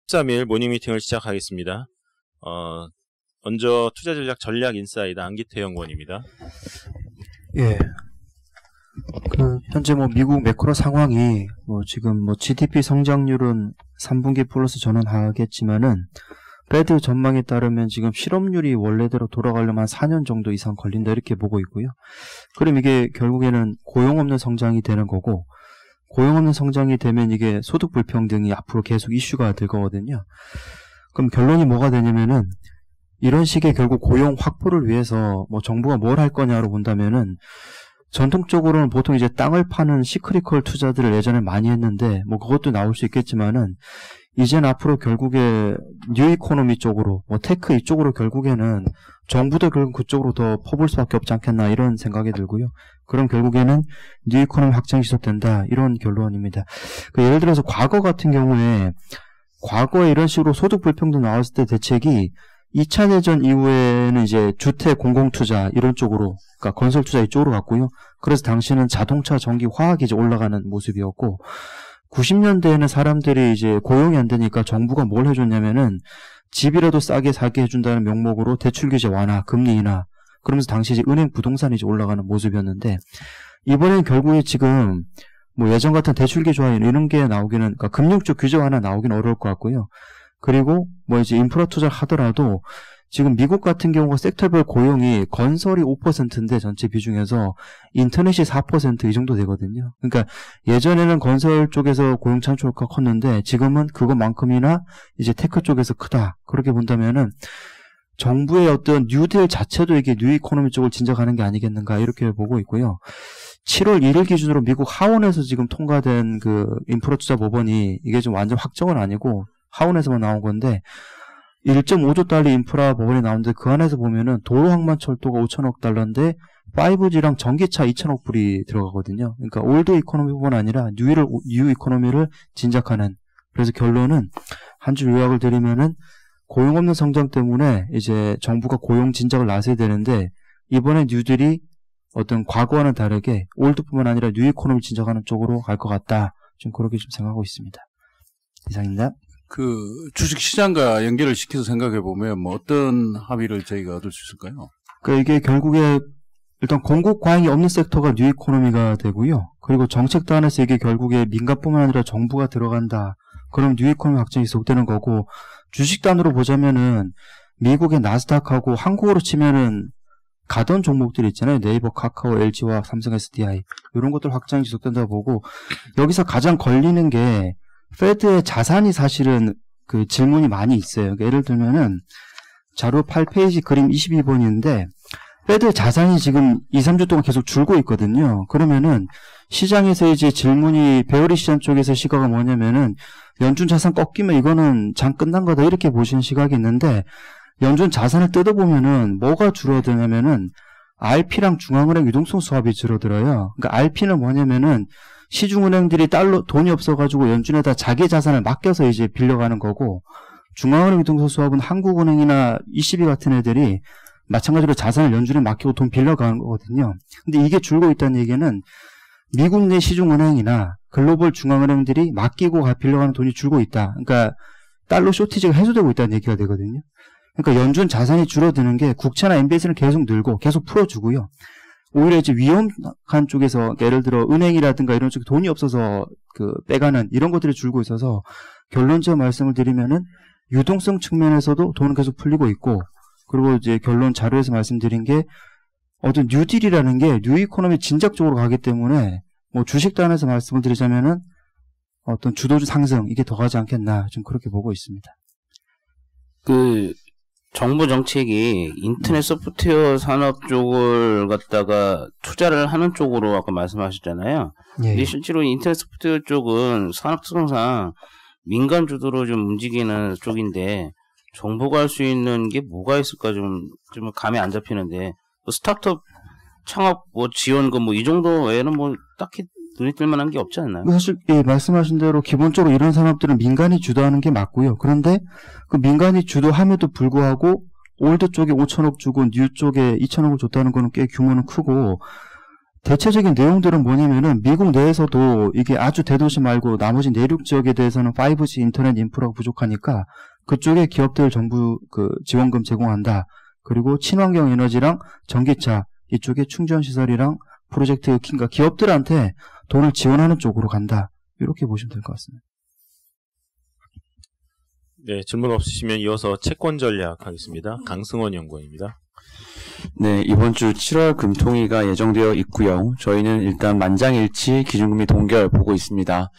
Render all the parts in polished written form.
13일 모닝 미팅을 시작하겠습니다. 먼저 투자전략 전략 인사이드 안기태 연구원입니다. 예. 현재 미국 매크로 상황이 지금 GDP 성장률은 3분기 플러스 전환하겠지만은 패드 전망에 따르면 지금 실업률이 원래대로 돌아가려면 한 4년 정도 이상 걸린다 이렇게 보고 있고요. 그럼 이게 결국에는 고용 없는 성장이 되는 거고, 고용 없는 성장이 되면 이게 소득 불평등이 앞으로 계속 이슈가 될 거거든요. 그럼 결론이 뭐가 되냐면은 이런 식의 결국 고용 확보를 위해서 정부가 뭘 할 거냐로 본다면은 전통적으로는 보통 이제 땅을 파는 시크리컬 투자들을 예전에 많이 했는데 그것도 나올 수 있겠지만은 이제는 앞으로 결국에 뉴 이코노미 쪽으로 테크 이쪽으로 결국에는 정부도 결국 그쪽으로 더 퍼볼 수밖에 없지 않겠나 이런 생각이 들고요. 그럼 결국에는 뉴 이코노미 확장이 지속된다 이런 결론입니다. 예를 들어서 과거 같은 경우에 과거에 이런 식으로 소득 불평등 나왔을 때 대책이 2차 대전 이후에는 이제 주택 공공투자 이런 쪽으로, 그러니까 건설 투자 이쪽으로 갔고요. 그래서 당시는 자동차, 전기, 화학이 이제 올라가는 모습이었고, 90년대에는 사람들이 이제 고용이 안 되니까 정부가 뭘 해줬냐면은 집이라도 싸게 사게 해준다는 명목으로 대출 규제 완화, 금리 인하, 그러면서 당시 이제 은행 부동산이 이제 올라가는 모습이었는데, 이번엔 결국에 지금 예전 같은 대출 규제 완화 이런 게 나오기는, 그러니까 금융 쪽 규제 완화 나오기는 어려울 것 같고요. 그리고 이제 인프라 투자를 하더라도 지금 미국 같은 경우가 섹터별 고용이 건설이 5%인데 전체 비중에서 인터넷이 4% 이 정도 되거든요. 그러니까 예전에는 건설 쪽에서 고용 창출가 컸는데 지금은 그것만큼이나 이제 테크 쪽에서 크다. 그렇게 본다면은 정부의 어떤 뉴딜 자체도 이게 뉴 이코노미 쪽을 진작하는 게 아니겠는가 이렇게 보고 있고요. 7월 1일 기준으로 미국 하원에서 지금 통과된 인프라 투자 법안이 이게 좀 완전 확정은 아니고 하원에서만 나온 건데 1.5조 달러 인프라 법안이 나오는데 그 안에서 보면은 도로 항만철도가 5천억 달러인데 5G랑 전기차 2천억 불이 들어가거든요. 그러니까 올드 이코노미뿐만 아니라 뉴 이코노미를 진작하는. 그래서 결론은 한 줄 요약을 드리면은 고용 없는 성장 때문에 이제 정부가 고용 진작을 나서야 되는데 이번에 뉴딜이 어떤 과거와는 다르게 올드뿐만 아니라 뉴 이코노미 진작하는 쪽으로 갈 것 같다. 좀 그렇게 좀 생각하고 있습니다. 이상입니다. 주식시장과 연결을 시켜서 생각해보면 어떤 합의를 저희가 얻을 수 있을까요? 이게 결국에 일단 공급 과잉이 없는 섹터가 뉴 이코노미가 되고요. 그리고 정책단에서 이게 결국에 민간뿐만 아니라 정부가 들어간다. 그럼 뉴 이코노미 확장이 지속되는 거고, 주식단으로 보자면은 미국의 나스닥하고 한국으로 치면은 가던 종목들이 있잖아요. 네이버, 카카오, LG와 삼성 SDI 이런 것들 확장이 지속된다고 보고, 여기서 가장 걸리는 게 패드의 자산이 사실은 질문이 많이 있어요. 예를 들면은 자료 8페이지 그림 22번인데 패드의 자산이 지금 2, 3주 동안 계속 줄고 있거든요. 그러면은 시장에서 이제 질문이 베어리 시장 쪽에서 시각은 뭐냐면은 연준 자산 꺾이면 이거는 장 끝난 거다 이렇게 보시는 시각이 있는데, 연준 자산을 뜯어보면은 뭐가 줄어드냐면은 RP랑 중앙은행 유동성 수합이 줄어들어요. 그러니까 RP는 뭐냐면은 시중은행들이 돈이 없어가지고 연준에다 자기 자산을 맡겨서 이제 빌려가는 거고, 중앙은행 유동성 수합은 한국은행이나 ECB 같은 애들이 마찬가지로 자산을 연준에 맡기고 돈 빌려가는 거거든요. 근데 이게 줄고 있다는 얘기는 미국 내 시중은행이나 글로벌 중앙은행들이 맡기고 빌려가는 돈이 줄고 있다. 그러니까 달러 쇼티지가 해소되고 있다는 얘기가 되거든요. 그러니까 연준 자산이 줄어드는 게 국채나 MBS는 계속 늘고 계속 풀어주고요. 오히려 이제 위험한 쪽에서 예를 들어 은행이라든가 이런 쪽에 돈이 없어서 빼가는 이런 것들이 줄고 있어서, 결론적으로 말씀을 드리면은 유동성 측면에서도 돈은 계속 풀리고 있고, 그리고 이제 결론 자료에서 말씀드린 게 어떤 뉴딜이라는 게 뉴 이코노미 진작 쪽으로 가기 때문에 주식단에서 말씀을 드리자면은 어떤 주도주 상승 이게 더 가지 않겠나 좀 그렇게 보고 있습니다. 정부 정책이 인터넷 소프트웨어 산업 쪽을 갖다가 투자를 하는 쪽으로 아까 말씀하셨잖아요. 예. 근데 실제로 인터넷 소프트웨어 쪽은 산업 특성상 민간 주도로 좀 움직이는 쪽인데 정부가 할 수 있는 게 뭐가 있을까 좀 감이 안 잡히는데, 스타트업 창업 지원 이 정도 외에는 딱히 눈에 띌 만한 게 없지 않나요? 사실 말씀하신 대로 기본적으로 이런 산업들은 민간이 주도하는 게 맞고요. 그런데 민간이 주도함에도 불구하고 올드 쪽에 5천억 주고 뉴 쪽에 2천억을 줬다는 거는 꽤 규모는 크고, 대체적인 내용들은 뭐냐면은 미국 내에서도 이게 아주 대도시 말고 나머지 내륙 지역에 대해서는 5G 인터넷 인프라가 부족하니까 그쪽에 기업들 정부 그 지원금 제공한다. 그리고 친환경 에너지랑 전기차 이쪽에 충전 시설이랑 프로젝트 그러니까 기업들한테 돈을 지원하는 쪽으로 간다. 이렇게 보시면 될 것 같습니다. 네, 질문 없으시면 이어서 채권 전략 하겠습니다. 강승원 연구원입니다. 네, 이번 주 7월 금통위가 예정되어 있고요. 저희는 일단 만장일치 기준금리 동결 보고 있습니다.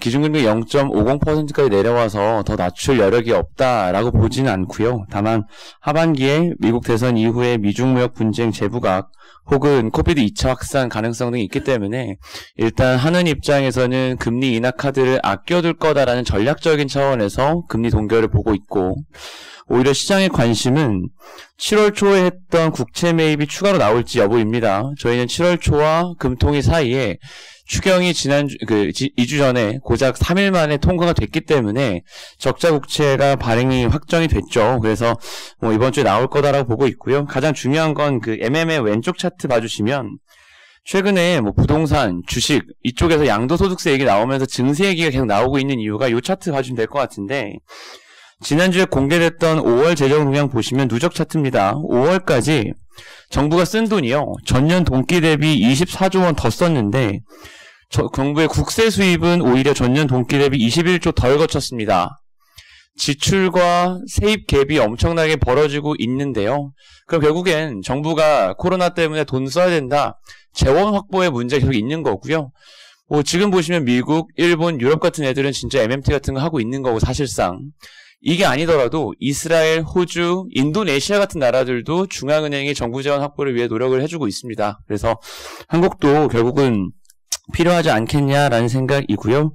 기준금리 0.50%까지 내려와서 더 낮출 여력이 없다라고 보지는 않고요. 다만 하반기에 미국 대선 이후에 미중무역 분쟁 재부각 혹은 코비드 2차 확산 가능성 등이 있기 때문에 일단 하는 입장에서는 금리 인하 카드를 아껴둘 거다라는 전략적인 차원에서 금리 동결을 보고 있고, 오히려 시장의 관심은 7월 초에 했던 국채 매입이 추가로 나올지 여부입니다. 저희는 7월 초와 금통위 사이에 추경이 2주 전에 고작 3일 만에 통과가 됐기 때문에 적자 국채가 발행이 확정이 됐죠. 그래서 이번 주에 나올 거다라고 보고 있고요. 가장 중요한 건 그 MM의 왼쪽 차트 봐주시면 최근에 부동산, 주식 이쪽에서 양도소득세 얘기 나오면서 증세 얘기가 계속 나오고 있는 이유가 이 차트 봐주면 될 것 같은데, 지난주에 공개됐던 5월 재정 동향 보시면 누적 차트입니다. 5월까지 정부가 쓴 돈이요, 전년 동기 대비 24조 원 더 썼는데 정부의 국세 수입은 오히려 전년 동기 대비 21조 덜 거쳤습니다. 지출과 세입 갭이 엄청나게 벌어지고 있는데요. 그럼 결국엔 정부가 코로나 때문에 돈 써야 된다, 재원 확보의 문제가 계속 있는 거고요. 지금 보시면 미국, 일본, 유럽 같은 애들은 진짜 MMT 같은 거 하고 있는 거고, 사실상 이게 아니더라도 이스라엘, 호주, 인도네시아 같은 나라들도 중앙은행이 정부 재원 확보를 위해 노력을 해주고 있습니다. 그래서 한국도 결국은 필요하지 않겠냐라는 생각이고요.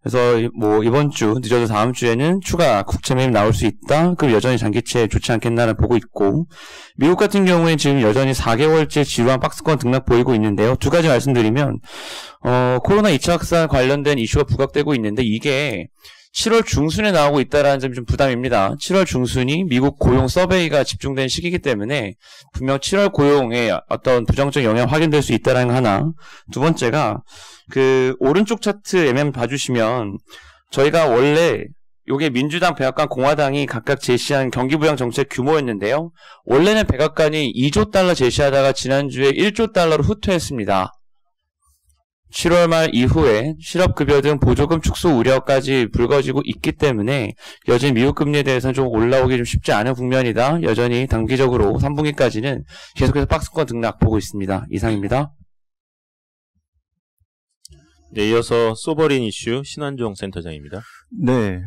그래서 이번 주 늦어도 다음 주에는 추가 국채 매입 나올 수 있다. 그럼 여전히 장기채 좋지 않겠나를 보고 있고, 미국 같은 경우에 지금 여전히 4개월째 지루한 박스권 등락 보이고 있는데요. 두 가지 말씀드리면 코로나 2차 확산 관련된 이슈가 부각되고 있는데 이게 7월 중순에 나오고 있다는 점이 좀 부담입니다. 7월 중순이 미국 고용 서베이가 집중된 시기이기 때문에 분명 7월 고용에 어떤 부정적 영향 확인될 수 있다는 거 하나. 두 번째가 그 오른쪽 차트 MM 봐주시면 저희가 원래 요게 민주당, 백악관, 공화당이 각각 제시한 경기부양 정책 규모였는데요. 원래는 백악관이 2조 달러 제시하다가 지난주에 1조 달러로 후퇴했습니다. 7월 말 이후에 실업급여 등 보조금 축소 우려까지 불거지고 있기 때문에 여전히 미국 금리에 대해서는 좀 올라오기 좀 쉽지 않은 국면이다. 여전히 단기적으로 3분기까지는 계속해서 박스권 등락 보고 있습니다. 이상입니다. 네, 이어서 소버린 이슈 신한종 센터장입니다. 네,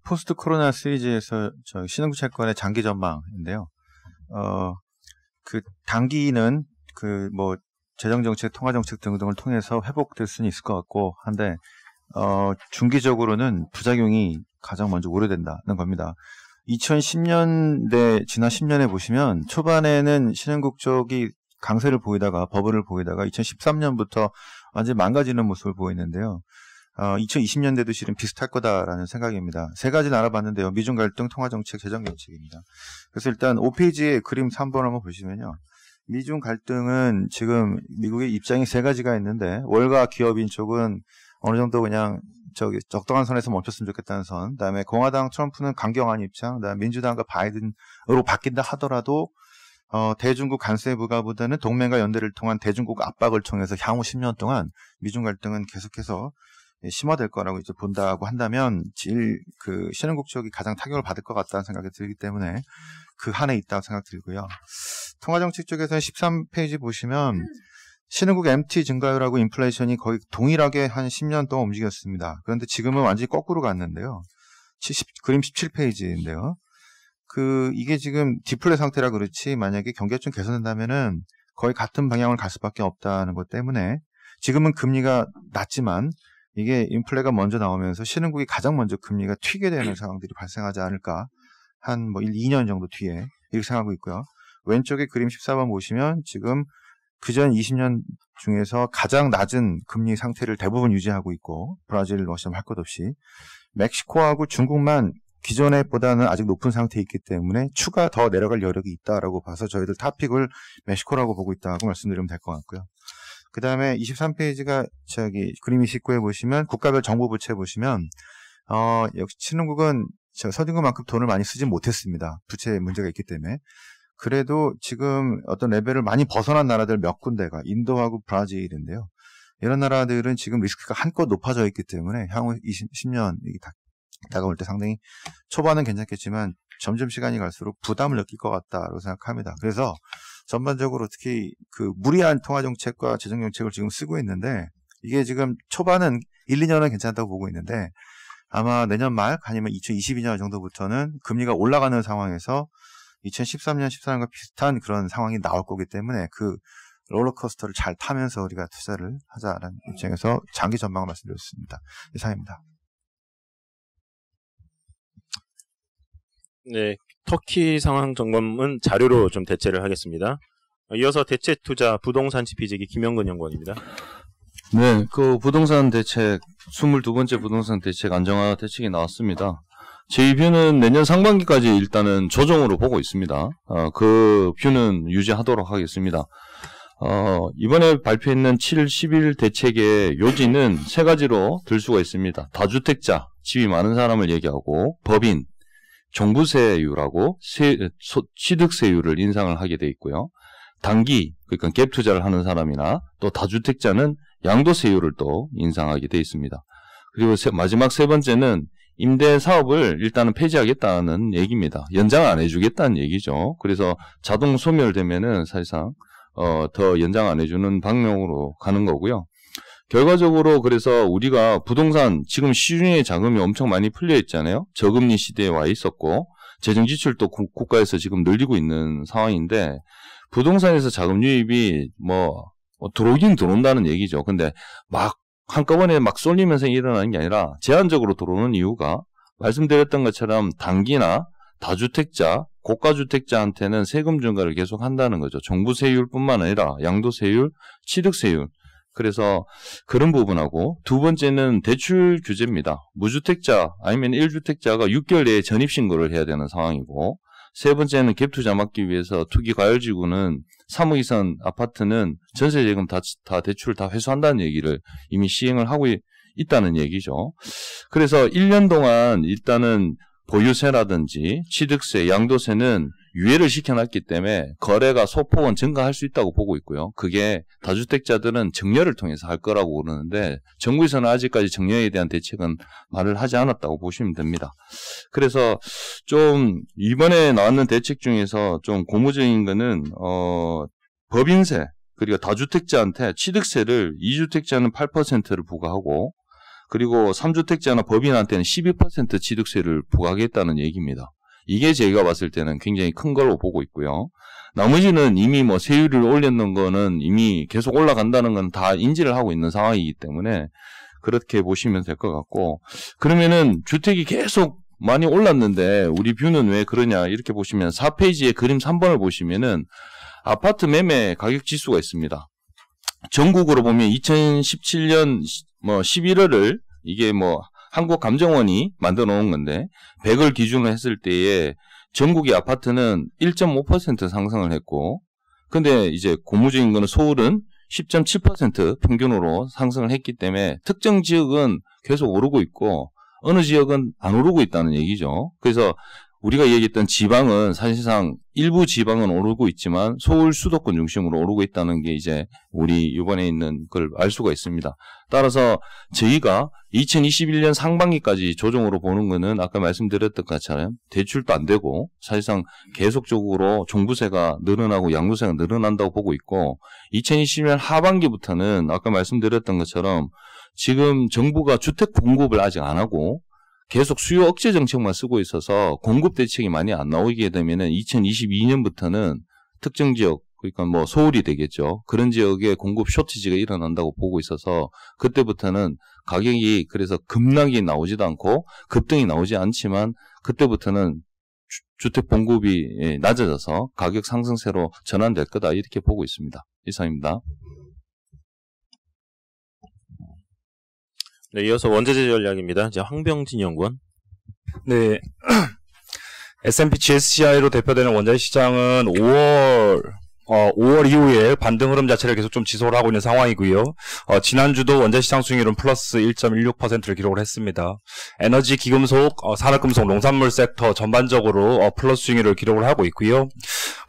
포스트 코로나 시리즈에서 신흥국 채권의 장기 전망인데요. 그 단기는 재정정책, 통화정책 등등을 통해서 회복될 수는 있을 것 같고 한데, 중기적으로는 부작용이 가장 먼저 우려된다는 겁니다. 2010년대, 지난 10년에 보시면 초반에는 신흥국 쪽이 강세를 보이다가, 버블을 보이다가 2013년부터 완전히 망가지는 모습을 보이는데요. 2020년대도 실은 비슷할 거다라는 생각입니다. 세 가지를 알아봤는데요. 미중 갈등, 통화정책, 재정정책입니다. 그래서 일단 5페이지의 그림 3번 한번 보시면요. 미중 갈등은 지금 미국의 입장이 세 가지가 있는데, 월가 기업인 쪽은 어느 정도 그냥 적당한 선에서 멈췄으면 좋겠다는 선, 그다음에 공화당 트럼프는 강경한 입장, 그다음에 민주당과 바이든으로 바뀐다 하더라도 대중국 관세 부과보다는 동맹과 연대를 통한 대중국 압박을 통해서 향후 10년 동안 미중 갈등은 계속해서 심화될 거라고 이제 본다고 한다면 신흥국 쪽이 가장 타격을 받을 것 같다는 생각이 들기 때문에 그 한에 있다고 생각 들고요. 통화정책 쪽에서는 13페이지 보시면 신흥국 MT 증가율하고 인플레이션이 거의 동일하게 한 10년 동안 움직였습니다. 그런데 지금은 완전히 거꾸로 갔는데요. 그림 17페이지인데요. 이게 지금 디플레 상태라 그렇지, 만약에 경기가 좀 개선된다면은 거의 같은 방향을 갈 수밖에 없다는 것 때문에 지금은 금리가 낮지만 이게 인플레가 먼저 나오면서 신흥국이 가장 먼저 금리가 튀게 되는 상황들이 발생하지 않을까, 한 2년 정도 뒤에 이렇게 생각하고 있고요. 왼쪽에 그림 14번 보시면 지금 그전 20년 중에서 가장 낮은 금리 상태를 대부분 유지하고 있고, 브라질, 러시아 할 것 없이 멕시코하고 중국만 기존에 보다는 아직 높은 상태에 있기 때문에 추가 더 내려갈 여력이 있다라고 봐서 저희들 탑픽을 멕시코라고 보고 있다고 말씀드리면 될 것 같고요. 그 다음에 23페이지가 그림 29에 보시면 국가별 정부 부채 보시면 역시 신흥국은 선진국만큼 돈을 많이 쓰지 못했습니다. 부채 문제가 있기 때문에. 그래도 지금 어떤 레벨을 많이 벗어난 나라들 몇 군데가 인도하고 브라질인데요. 이런 나라들은 지금 리스크가 한껏 높아져 있기 때문에 향후 10년 다가올 때 상당히 초반은 괜찮겠지만 점점 시간이 갈수록 부담을 느낄 것 같다고 생각합니다. 그래서 전반적으로 특히 그 무리한 통화정책과 재정정책을 지금 쓰고 있는데 이게 지금 초반은 1, 2년은 괜찮다고 보고 있는데 아마 내년 말 아니면 2022년 정도부터는 금리가 올라가는 상황에서 2013년, 14년과 비슷한 그런 상황이 나올 거기 때문에 그 롤러코스터를 잘 타면서 우리가 투자를 하자라는 입장에서 장기 전망을 말씀드렸습니다. 이상입니다. 네, 터키 상황 점검은 자료로 좀 대체를 하겠습니다. 이어서 대체 투자 부동산 지피지기 김영근 연구원입니다. 네, 그 부동산 대책 22번째 부동산 대책 안정화 대책이 나왔습니다. 저희 뷰는 내년 상반기까지 일단은 조정으로 보고 있습니다. 그 뷰는 유지하도록 하겠습니다. 이번에 발표했는 7, 11 대책의 요지는 세 가지로 들 수가 있습니다. 다주택자, 집이 많은 사람을 얘기하고 법인, 종부세율하고 취득세율을 인상을 하게 돼 있고요. 단기, 그러니까 갭 투자를 하는 사람이나 또 다주택자는 양도세율을 또 인상하게 돼 있습니다. 그리고 마지막 세 번째는 임대 사업을 일단은 폐지하겠다는 얘기입니다. 연장 안 해주겠다는 얘기죠. 그래서 자동 소멸되면은 사실상 더 연장 안 해주는 방향으로 가는 거고요. 결과적으로 그래서 우리가 부동산 지금 시중에 자금이 엄청 많이 풀려 있잖아요. 저금리 시대에 와 있었고 재정 지출도 국가에서 지금 늘리고 있는 상황인데 부동산에서 자금 유입이 들어오긴 들어온다는 얘기죠. 근데 막 한꺼번에 막 쏠리면서 일어나는 게 아니라 제한적으로 들어오는 이유가 말씀드렸던 것처럼 단기나 다주택자, 고가주택자한테는 세금 증가를 계속 한다는 거죠. 종부세율뿐만 아니라 양도세율, 취득세율. 그래서 그런 부분하고 두 번째는 대출 규제입니다. 무주택자 아니면 1주택자가 6개월 내에 전입신고를 해야 되는 상황이고 세 번째는 갭투자 막기 위해서 투기과열지구는 3억 이상 아파트는 전세재금 다 대출을 다 회수한다는 얘기를 이미 시행을 하고 있다는 얘기죠. 그래서 1년 동안 일단은 보유세라든지 취득세, 양도세는 유예를 시켜놨기 때문에 거래가 소폭은 증가할 수 있다고 보고 있고요. 그게 다주택자들은 정려를 통해서 할 거라고 그러는데 정부에서는 아직까지 정려에 대한 대책은 말을 하지 않았다고 보시면 됩니다. 그래서 좀 이번에 나왔는 대책 중에서 좀 고무적인 거는 법인세 그리고 다주택자한테 취득세를 2주택자는 8%를 부과하고 그리고 3주택자나 법인한테는 12% 취득세를 부과하겠다는 얘기입니다. 이게 제가 봤을 때는 굉장히 큰 걸로 보고 있고요. 나머지는 이미 세율을 올렸는 거는 이미 계속 올라간다는 건 다 인지를 하고 있는 상황이기 때문에 그렇게 보시면 될 것 같고 그러면은 주택이 계속 많이 올랐는데 우리 뷰는 왜 그러냐 이렇게 보시면 4페이지에 그림 3번을 보시면은 아파트 매매 가격 지수가 있습니다. 전국으로 보면 2017년 11월을 이게 한국감정원이 만들어 놓은 건데 100을 기준으로 했을 때에 전국의 아파트는 1.5% 상승을 했고 근데 이제 고무적인 거는 서울은 10.7% 평균으로 상승을 했기 때문에 특정 지역은 계속 오르고 있고 어느 지역은 안 오르고 있다는 얘기죠. 그래서 우리가 얘기했던 지방은 사실상 일부 지방은 오르고 있지만 서울 수도권 중심으로 오르고 있다는 게 이제 우리 이번에 있는 걸 알 수가 있습니다. 따라서 저희가 2021년 상반기까지 조정으로 보는 거는 아까 말씀드렸던 것처럼 대출도 안 되고 사실상 계속적으로 종부세가 늘어나고 양도세가 늘어난다고 보고 있고 2020년 하반기부터는 아까 말씀드렸던 것처럼 지금 정부가 주택 공급을 아직 안 하고 계속 수요 억제 정책만 쓰고 있어서 공급 대책이 많이 안 나오게 되면은 2022년부터는 특정 지역 그러니까 서울이 되겠죠. 그런 지역에 공급 쇼티지가 일어난다고 보고 있어서 그때부터는 가격이 그래서 급락이 나오지도 않고 급등이 나오지 않지만 그때부터는 주택 공급이 낮아져서 가격 상승세로 전환될 거다 이렇게 보고 있습니다. 이상입니다. 네, 이어서 원자재 전략입니다. 이제 황병진 연구원. 네. S&P GSCI로 대표되는 원자재 시장은 5월 5월 이후에 반등 흐름 자체를 계속 좀 지속을 하고 있는 상황이고요. 지난주도 원자시장 수익률은 플러스 1.16%를 기록을 했습니다. 에너지, 기금속, 산업금속, 농산물 섹터 전반적으로 플러스 수익률을 기록을 하고 있고요.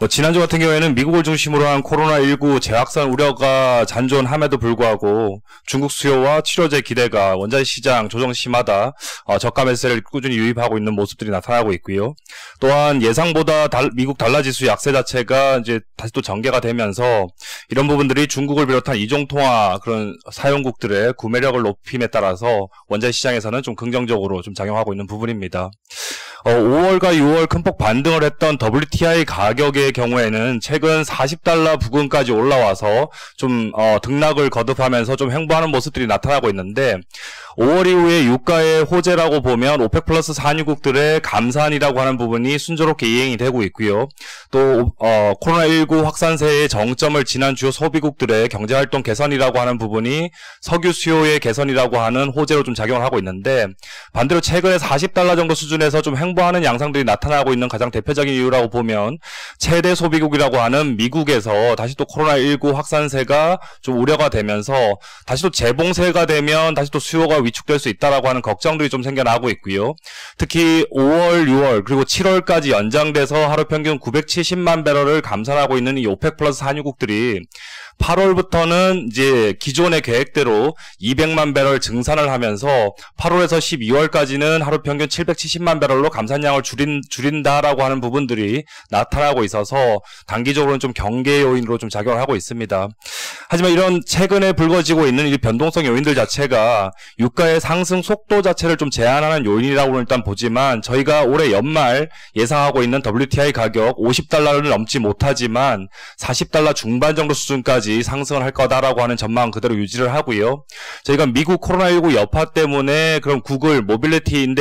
지난주 같은 경우에는 미국을 중심으로 한 코로나19 재확산 우려가 잔존함에도 불구하고 중국 수요와 치료제 기대가 원자재 시장 조정 심하다 저가 매수세를 꾸준히 유입하고 있는 모습들이 나타나고 있고요. 또한 예상보다 미국 달러지수 약세 자체가 이제 다시 또 전개가 되면서 이런 부분들이 중국을 비롯한 이종통화 그런 사용국들의 구매력을 높임에 따라서 원자재 시장에서는 좀 긍정적으로 좀 작용하고 있는 부분입니다. 5월과 6월 큰폭 반등을 했던 WTI 가격의 경우에는 최근 40달러 부근까지 올라와서 좀 등락을 거듭하면서 좀 횡보하는 모습들이 나타나고 있는데 5월 이후에 유가의 호재라고 보면 오펙 플러스 산유국들의 감산이라고 하는 부분이 순조롭게 이행이 되고 있고요. 또 코로나19 확산세의 정점을 지난 주요 소비국들의 경제활동 개선이라고 하는 부분이 석유 수요의 개선이라고 하는 호재로 좀 작용을 하고 있는데 반대로 최근에 40달러 정도 수준에서 좀 횡보하는 양상들이 나타나고 있는 가장 대표적인 이유라고 보면 최대 소비국이라고 하는 미국에서 다시 또 코로나19 확산세가 좀 우려가 되면서 다시 또 재봉세가 되면 다시 또 수요가 위축될 수 있다라고 하는 걱정들이 좀 생겨나고 있고요. 특히 5월, 6월 그리고 7월까지 연장돼서 하루 평균 970만 배럴을 감산하고 있는 이 오펙 플러스 산유국들이 8월부터는 이제 기존의 계획대로 200만 배럴 증산을 하면서 8월에서 12월까지는 하루 평균 770만 배럴로 감산량을 줄인다라고 하는 부분들이 나타나고 있어서 단기적으로는 좀 경계 요인으로 좀 작용을 하고 있습니다. 하지만 이런 최근에 불거지고 있는 이 변동성 요인들 자체가 유가의 상승 속도 자체를 좀 제한하는 요인이라고는 일단 보지만 저희가 올해 연말 예상하고 있는 WTI 가격 50달러를 넘지 못하지만 40달러 중반 정도 수준까지 상승을 할 거다라고 하는 전망 그대로 유지를 하고요. 저희가 미국 코로나19 여파 때문에 그런 구글 모빌리티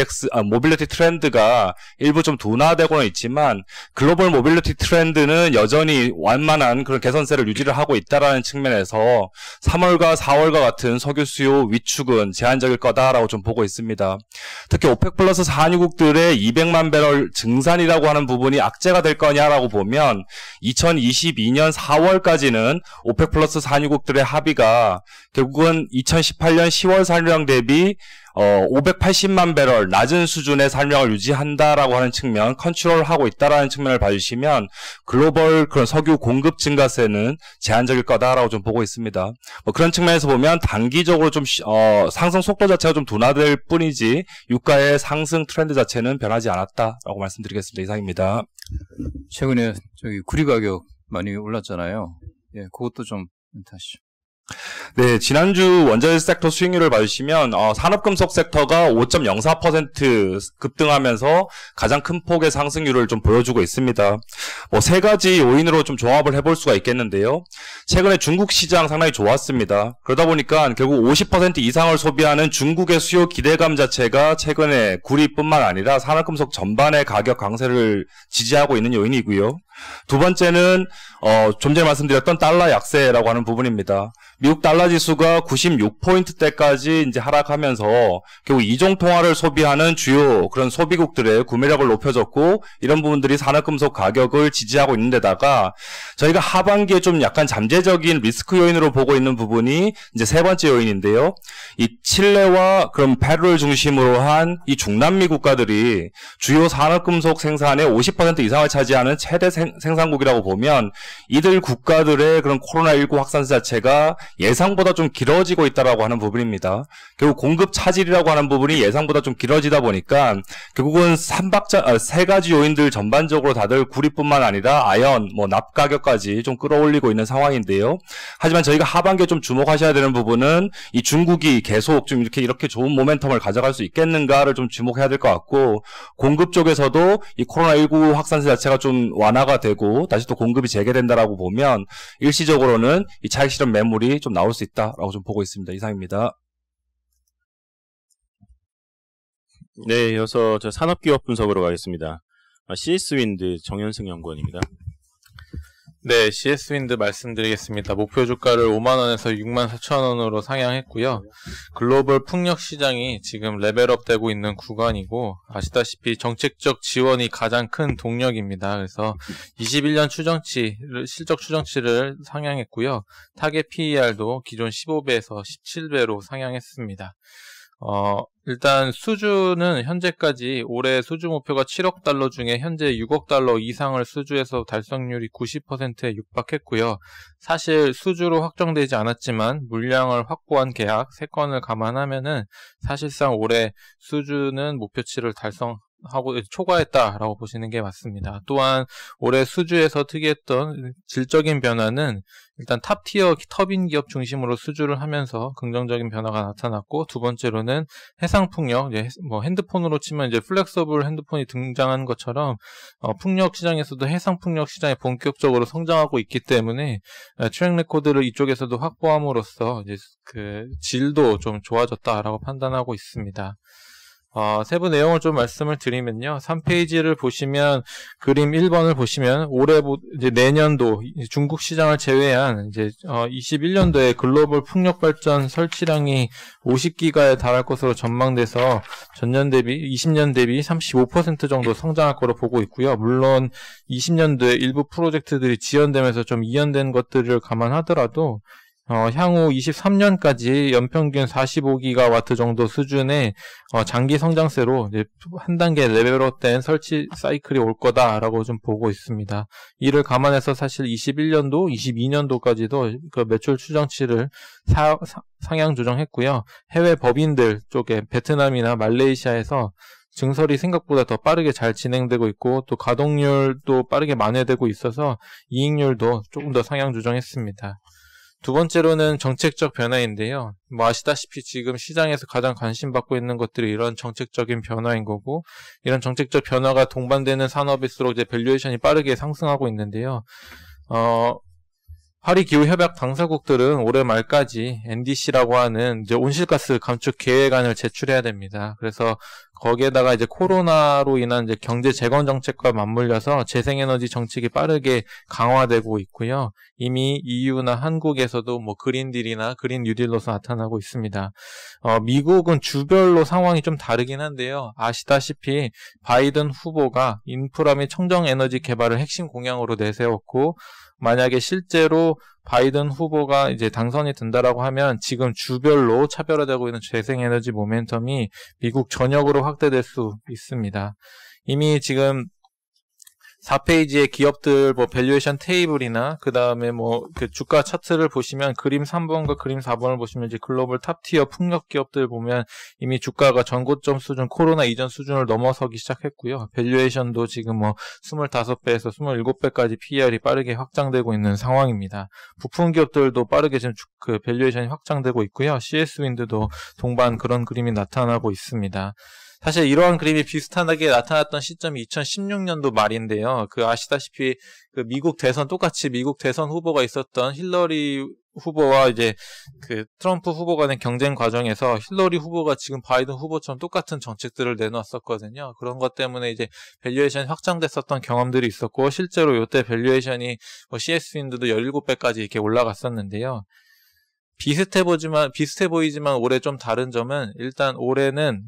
모빌리티 트렌드가 일부 좀 둔화되고는 있지만 글로벌 모빌리티 트렌드는 여전히 완만한 그런 개선세를 유지를 하고 있다라는 측면에서 3월과 4월과 같은 석유 수요 위축은 제한적일 거다라고 좀 보고 있습니다. 특히 오펙 플러스 산유국들의 200만 배럴 증산이라고 하는 부분이 악재가 될 거냐라고 보면 2022년 4월까지는 오펙 플러스 산유국들의 합의가 결국은 2018년 10월 산유량 대비 580만 배럴 낮은 수준의 산유량을 유지한다라고 하는 측면, 컨트롤하고 있다라는 측면을 봐주시면 글로벌 그런 석유 공급 증가세는 제한적일 거다라고 좀 보고 있습니다. 그런 측면에서 보면 단기적으로 좀 상승 속도 자체가 좀 둔화될 뿐이지 유가의 상승 트렌드 자체는 변하지 않았다라고 말씀드리겠습니다. 이상입니다. 최근에 구리 가격 많이 올랐잖아요. 예, 그것도 좀 멘트하시죠. 네, 지난주 원자재 섹터 수익률을 봐주시면 산업금속 섹터가 5.04% 급등하면서 가장 큰 폭의 상승률을 좀 보여주고 있습니다. 세 가지 요인으로 좀 종합을 해볼 수가 있겠는데요. 최근에 중국 시장 상당히 좋았습니다. 그러다 보니까 결국 50% 이상을 소비하는 중국의 수요 기대감 자체가 최근에 구리뿐만 아니라 산업금속 전반의 가격 강세를 지지하고 있는 요인이고요. 두 번째는 좀 전에 말씀드렸던 달러 약세라고 하는 부분입니다. 미국 달러 지수가 96포인트대까지 이제 하락하면서 결국 이종 통화를 소비하는 주요 그런 소비국들의 구매력을 높여줬고 이런 부분들이 산업금속 가격을 지지하고 있는 데다가 저희가 하반기에 좀 약간 잠재적인 리스크 요인으로 보고 있는 부분이 이제 세 번째 요인인데요. 이 칠레와 그럼 페루를 중심으로 한 이 중남미 국가들이 주요 산업금속 생산의 50% 이상을 차지하는 최대 생산국이라고 보면 이들 국가들의 그런 코로나19 확산세 자체가 예상보다 좀 길어지고 있다라고 하는 부분입니다. 결국 공급 차질이라고 하는 부분이 예상보다 좀 길어지다 보니까 결국은 세 가지 요인들 전반적으로 다들 구리뿐만 아니라 아연, 납 가격까지 좀 끌어올리고 있는 상황인데요. 하지만 저희가 하반기에 좀 주목하셔야 되는 부분은 이 중국이 계속 좀 이렇게 좋은 모멘텀을 가져갈 수 있겠는가를 좀 주목해야 될 것 같고 공급 쪽에서도 이 코로나19 확산세 자체가 좀 완화가 되고 다시 또 공급이 재개된다라고 보면 일시적으로는 이 차익 실현 매물이 좀 나올 수 있다라고 좀 보고 있습니다. 이상입니다. 네, 이어서 저 산업기업 분석으로 가겠습니다. CS 윈드 정현승 연구원입니다. 네, CS윈드 말씀드리겠습니다. 목표 주가를 5만원에서 64,000원으로 상향했고요. 글로벌 풍력 시장이 지금 레벨업 되고 있는 구간이고, 아시다시피 정책적 지원이 가장 큰 동력입니다. 그래서 21년 실적 추정치를 상향했고요. 타겟 PER도 기존 15배에서 17배로 상향했습니다. 일단 수주는 현재까지 올해 수주 목표가 7억 달러 중에 현재 6억 달러 이상을 수주해서 달성률이 90%에 육박했고요. 사실 수주로 확정되지 않았지만 물량을 확보한 계약 3건을 감안하면은 사실상 올해 수주는 목표치를 달성하고 초과했다라고 보시는 게 맞습니다. 또한 올해 수주에서 특이했던 질적인 변화는 일단 탑티어 터빈 기업 중심으로 수주를 하면서 긍정적인 변화가 나타났고, 두 번째로는 해상 풍력, 핸드폰으로 치면 이제 플렉서블 핸드폰이 등장한 것처럼 풍력 시장에서도 해상 풍력 시장이 본격적으로 성장하고 있기 때문에 트랙 레코드를 이쪽에서도 확보함으로써 이제 그 질도 좀 좋아졌다라고 판단하고 있습니다. 세부 내용을 좀 말씀을 드리면요. 3페이지를 보시면 그림 1번을 보시면 이제 내년도 중국 시장을 제외한 이제 21년도에 글로벌 풍력 발전 설치량이 50기가에 달할 것으로 전망돼서 전년 대비 20년 대비 35% 정도 성장할 거로 보고 있고요. 물론 20년도에 일부 프로젝트들이 지연되면서 좀 이연된 것들을 감안하더라도 향후 23년까지 연평균 45기가와트 정도 수준의 장기 성장세로 이제 한 단계 레벨업된 설치 사이클이 올 거다라고 좀 보고 있습니다. 이를 감안해서 사실 21년도, 22년도까지도 그 매출 추정치를 상향 조정했고요. 해외 법인들 쪽에 베트남이나 말레이시아에서 증설이 생각보다 더 빠르게 잘 진행되고 있고, 또 가동률도 빠르게 만회되고 있어서 이익률도 조금 더 상향 조정했습니다. 두 번째로는 정책적 변화인데요. 아시다시피 지금 시장에서 가장 관심받고 있는 것들이 이런 정책적인 변화인 거고, 이런 정책적 변화가 동반되는 산업일수록 이제 밸류에이션이 빠르게 상승하고 있는데요. 파리 기후 협약 당사국들은 올해 말까지 NDC라고 하는 이제 온실가스 감축 계획안을 제출해야 됩니다. 그래서 거기에다가 이제 코로나로 인한 이제 경제 재건 정책과 맞물려서 재생에너지 정책이 빠르게 강화되고 있고요. 이미 EU나 한국에서도 그린딜이나 그린 뉴딜로서 나타나고 있습니다. 미국은 주별로 상황이 좀 다르긴 한데요. 아시다시피 바이든 후보가 인프라 및 청정 에너지 개발을 핵심 공약으로 내세웠고, 만약에 실제로 바이든 후보가 이제 당선이 된다라고 하면 지금 주별로 차별화되고 있는 재생에너지 모멘텀이 미국 전역으로 확대될 수 있습니다. 이미 지금 4페이지의 기업들 밸류에이션 테이블이나 그 다음에 그 주가 차트를 보시면 그림 3번과 그림 4번을 보시면 이제 글로벌 탑티어 풍력 기업들 보면 이미 주가가 전고점 수준, 코로나 이전 수준을 넘어서기 시작했고요. 밸류에이션도 지금 25배에서 27배까지 PER이 빠르게 확장되고 있는 상황입니다. 부품 기업들도 빠르게 지금 그 밸류에이션이 확장되고 있고요. CS윈드도 동반 그런 그림이 나타나고 있습니다. 사실 이러한 그림이 비슷하게 나타났던 시점이 2016년도 말인데요. 아시다시피 미국 대선, 똑같이 미국 대선 후보가 있었던 힐러리 후보와 이제 트럼프 후보 간의 경쟁 과정에서 힐러리 후보가 지금 바이든 후보처럼 똑같은 정책들을 내놨었거든요. 그런 것 때문에 이제 밸류에이션이 확장됐었던 경험들이 있었고, 실제로 이때 밸류에이션이 CS윈드도 17배까지 이렇게 올라갔었는데요. 비슷해 보이지만 올해 좀 다른 점은, 일단 올해는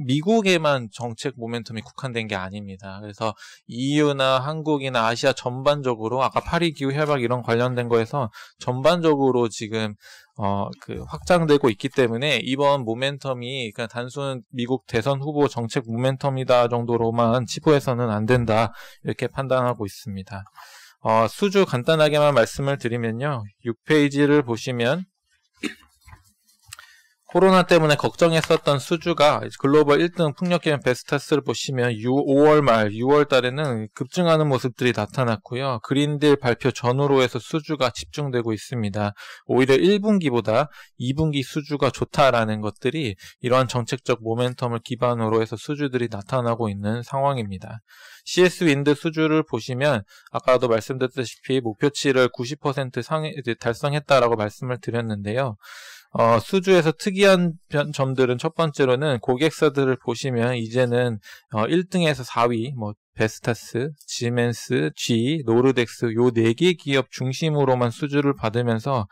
미국에만 정책 모멘텀이 국한된 게 아닙니다. 그래서 EU나 한국이나 아시아 전반적으로 아까 파리 기후 협약 이런 관련된 거에서 전반적으로 지금 확장되고 있기 때문에 이번 모멘텀이 그냥 단순 미국 대선 후보 정책 모멘텀이다 정도로만 치부해서는 안 된다, 이렇게 판단하고 있습니다. 수주 간단하게만 말씀을 드리면요. 6페이지를 보시면 코로나 때문에 걱정했었던 수주가 글로벌 1등 풍력기업 베스타스를 보시면 5월 말 6월 달에는 급증하는 모습들이 나타났고요. 그린딜 발표 전후로 해서 수주가 집중되고 있습니다. 오히려 1분기보다 2분기 수주가 좋다라는 것들이 이러한 정책적 모멘텀을 기반으로 해서 수주들이 나타나고 있는 상황입니다. CS윈드 수주를 보시면 아까도 말씀드렸다시피 목표치를 90% 달성했다라고 말씀을 드렸는데요. 수주에서 특이한 점들은 첫 번째로는 고객사들을 보시면 이제는 1등에서 4위, 뭐 베스타스, 지멘스, G, 노르덱스 요 4개 기업 중심으로만 수주를 받으면서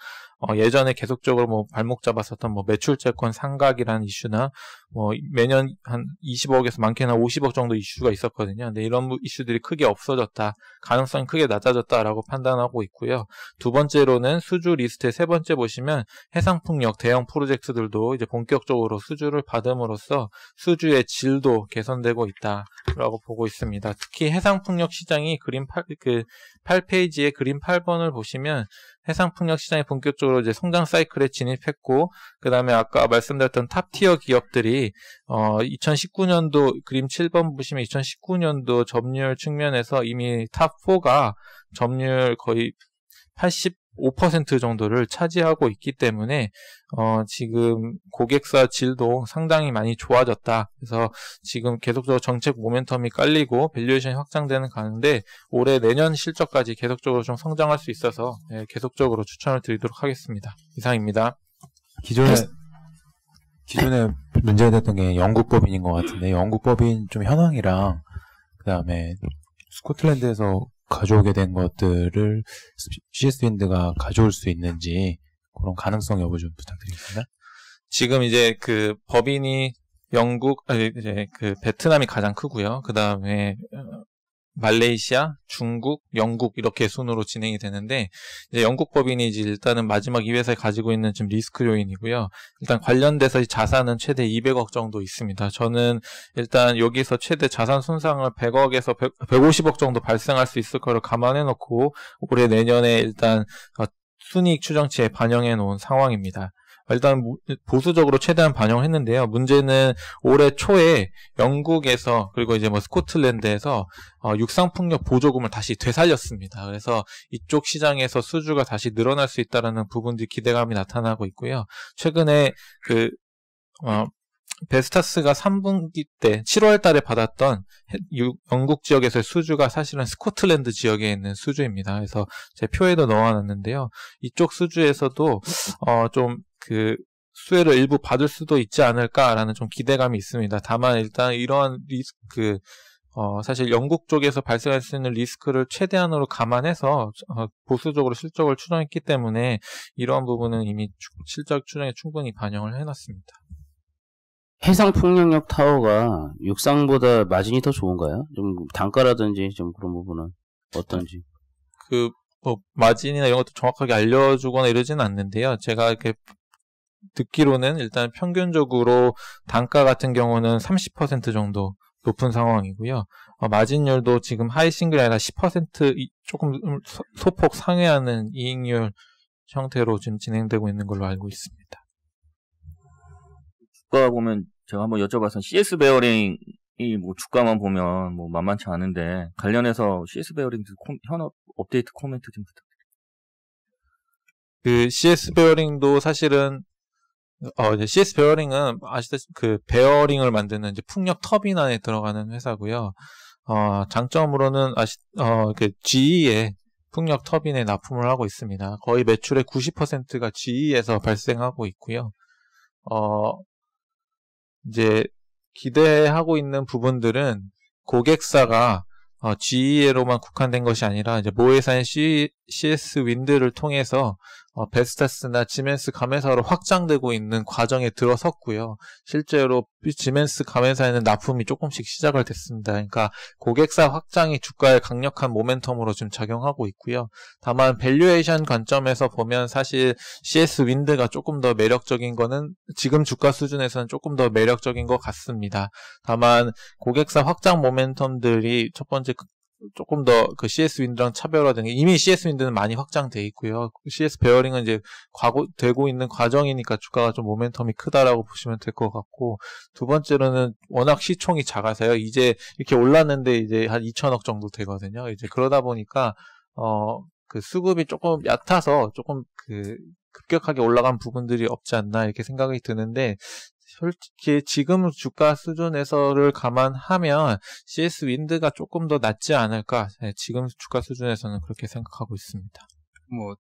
예전에 계속적으로 뭐 발목 잡았었던 뭐 매출채권 상각이라는 이슈나 뭐 매년 한 20억에서 많게는 한 50억 정도 이슈가 있었거든요. 근데 이런 이슈들이 크게 없어졌다. 가능성이 크게 낮아졌다라고 판단하고 있고요. 두 번째로는 수주 리스트의 세 번째 보시면 해상풍력 대형 프로젝트들도 이제 본격적으로 수주를 받음으로써 수주의 질도 개선되고 있다라고 보고 있습니다. 특히 해상풍력 시장이 그림 8페이지의 그림 8번을 보시면 해상풍력 시장이 본격적으로 이제 성장 사이클에 진입했고, 그 다음에 아까 말씀드렸던 탑티어 기업들이 2019년도 그림 7번 보시면 2019년도 점유율 측면에서 이미 탑4가 점유율 거의 85% 정도를 차지하고 있기 때문에 지금 고객사 질도 상당히 많이 좋아졌다. 그래서 지금 계속적으로 정책 모멘텀이 깔리고 밸류에이션이 확장되는 가는데 올해 내년 실적까지 계속적으로 좀 성장할 수 있어서 계속적으로 추천을 드리도록 하겠습니다. 이상입니다. 기존에 문제가 됐던 게 영국법인인 것 같은데, 영국법인 좀 현황이랑 그다음에 스코틀랜드에서 가져오게 된 것들을 CS윈드가 가져올 수 있는지 그런 가능성 여부 좀 부탁드리겠습니다. 지금 이제 그 법인이 이제 그 베트남이 가장 크고요. 그 다음에 말레이시아, 중국, 영국 이렇게 순으로 진행이 되는데, 이제 영국 법인이 이제 일단은 마지막 이 회사에 가지고 있는 좀 리스크 요인이고요. 일단 관련돼서 자산은 최대 200억 정도 있습니다. 저는 일단 여기서 최대 자산 손상을 100억에서 150억 정도 발생할 수 있을 거를 감안해 놓고 올해 내년에 일단 순이익 추정치에 반영해 놓은 상황입니다. 일단 보수적으로 최대한 반영했는데요. 문제는 올해 초에 영국에서 그리고 이제 뭐 스코틀랜드에서 육상풍력 보조금을 다시 되살렸습니다. 그래서 이쪽 시장에서 수주가 다시 늘어날 수 있다라는 부분들이 기대감이 나타나고 있고요. 최근에 베스타스가 3분기 때 7월 달에 받았던 영국 지역에서의 수주가 사실은 스코틀랜드 지역에 있는 수주입니다. 그래서 제 표에도 넣어놨는데요. 이쪽 수주에서도 좀 그 수혜를 일부 받을 수도 있지 않을까라는 좀 기대감이 있습니다. 다만 일단 이러한 리스크, 사실 영국 쪽에서 발생할 수 있는 리스크를 최대한으로 감안해서 보수적으로 실적을 추정했기 때문에 이러한 부분은 이미 실적 추정에 충분히 반영을 해놨습니다. 해상풍력역 타워가 육상보다 마진이 더 좋은가요? 좀 단가라든지 좀 그런 부분은 어떤지. 마진이나 이런 것도 정확하게 알려주거나 이러지는 않는데요. 제가 이렇게 듣기로는 일단 평균적으로 단가 같은 경우는 30% 정도 높은 상황이고요. 마진율도 지금 하이 싱글이 아니라 10% 조금 소폭 상회하는 이익률 형태로 지금 진행되고 있는 걸로 알고 있습니다. 주가 보면 제가 한번 여쭤봤어요. CS 베어링이 뭐 주가만 보면 뭐 만만치 않은데 관련해서 CS 베어링 현업 업데이트 코멘트 좀 부탁드립니다. 그 CS 베어링도 사실은 이제 CS 베어링은 아시다시피 그 베어링을 만드는 이제 풍력 터빈 안에 들어가는 회사고요. 장점으로는 그 GE의 풍력 터빈에 납품을 하고 있습니다. 거의 매출의 90%가 GE에서 발생하고 있고요. 이제 기대하고 있는 부분들은 고객사가 GE로만 국한된 것이 아니라 이제 모회사인 CS 윈드를 통해서 베스타스나 지멘스 가맹사로 확장되고 있는 과정에 들어섰고요. 실제로 지멘스 가맹사에는 납품이 조금씩 시작을 됐습니다. 그러니까 고객사 확장이 주가에 강력한 모멘텀으로 지금 작용하고 있고요. 다만 밸류에이션 관점에서 보면 사실 CS 윈드가 조금 더 매력적인 거는 지금 주가 수준에서는 조금 더 매력적인 것 같습니다. 다만 고객사 확장 모멘텀들이 첫 번째 조금 더 그 CS 윈드랑 차별화된 게 이미 CS 윈드는 많이 확장돼 있고요. CS 베어링은 이제 되고 있는 과정이니까 주가가 좀 모멘텀이 크다라고 보시면 될 것 같고, 두 번째로는 워낙 시총이 작아서요. 이제 이렇게 올랐는데 이제 한 2천억 정도 되거든요. 이제 그러다 보니까 그 수급이 조금 얕아서 조금 그 급격하게 올라간 부분들이 없지 않나 이렇게 생각이 드는데, 솔직히 지금 주가 수준에서를 감안하면 CS 윈드가 조금 더 낫지 않을까, 지금 주가 수준에서는 그렇게 생각하고 있습니다. 뭐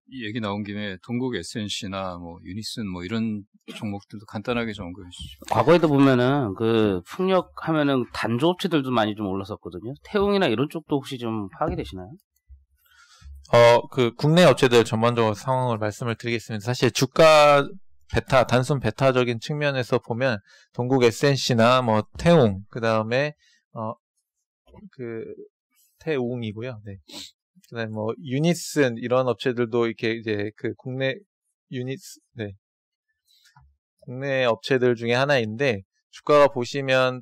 이 얘기 나온 김에 동국 SNC나 뭐 유니슨 뭐 이런 종목들도 간단하게 정리해 주시죠. 과거에도 보면은 그 풍력 하면은 단조업체들도 많이 좀 올랐었거든요. 태웅이나 이런 쪽도 혹시 좀 파악이 되시나요? 그 국내 업체들 전반적으로 상황을 말씀을 드리겠습니다. 사실 주가 베타, 단순 베타적인 측면에서 보면 동국 SNC나 뭐 태웅, 그 다음에 태웅이고요. 네. 그다음에 뭐 유니슨 이런 업체들도 이렇게 이제 그 국내 국내 업체들 중에 하나인데 주가가 보시면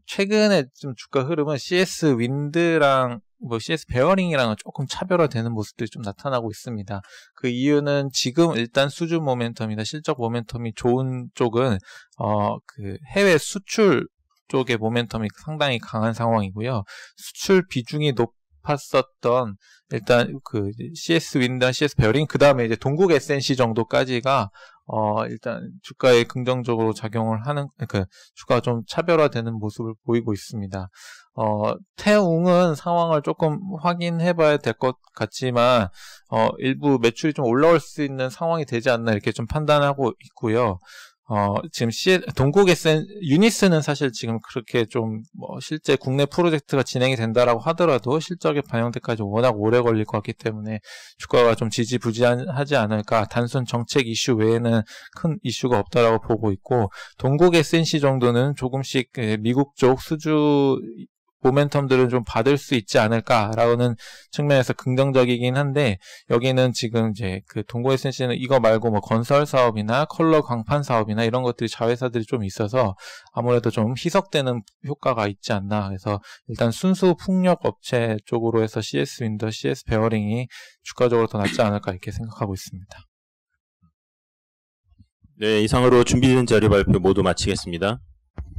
최근에 좀 주가 흐름은 CS 윈드랑 뭐 CS 베어링이랑은 조금 차별화되는 모습들이 좀 나타나고 있습니다. 그 이유는 지금 일단 수주 모멘텀이나 실적 모멘텀이 좋은 쪽은 그 해외 수출 쪽의 모멘텀이 상당히 강한 상황이고요. 수출 비중이 높았었던 일단 그 CS 윈드나 CS 베어링 그 다음에 이제 동국 SNC 정도까지가 일단 주가에 긍정적으로 작용을 하는 그 주가가 좀 차별화되는 모습을 보이고 있습니다. 태웅은 상황을 조금 확인해 봐야 될 것 같지만 일부 매출이 좀 올라올 수 있는 상황이 되지 않나 이렇게 좀 판단하고 있고요. 지금 동국 유니스는 사실 지금 그렇게 좀 실제 국내 프로젝트가 진행이 된다라고 하더라도 실적에 반영되기까지 워낙 오래 걸릴 것 같기 때문에 주가가 좀 지지부진하지 않을까. 단순 정책 이슈 외에는 큰 이슈가 없다라고 보고 있고, 동국 SNC 정도는 조금씩 미국 쪽 수주 모멘텀들을 좀 받을 수 있지 않을까라는 측면에서 긍정적이긴 한데, 여기는 지금 이제 그 동국 SNC는 이거 말고 뭐 건설 사업이나 컬러 광판 사업이나 이런 것들이 자회사들이 좀 있어서 아무래도 좀 희석되는 효과가 있지 않나. 그래서 일단 순수 풍력 업체 쪽으로 해서 CS 윈더, CS 베어링이 주가적으로 더 낫지 않을까 이렇게 생각하고 있습니다. 네, 이상으로 준비된 자료 발표 모두 마치겠습니다.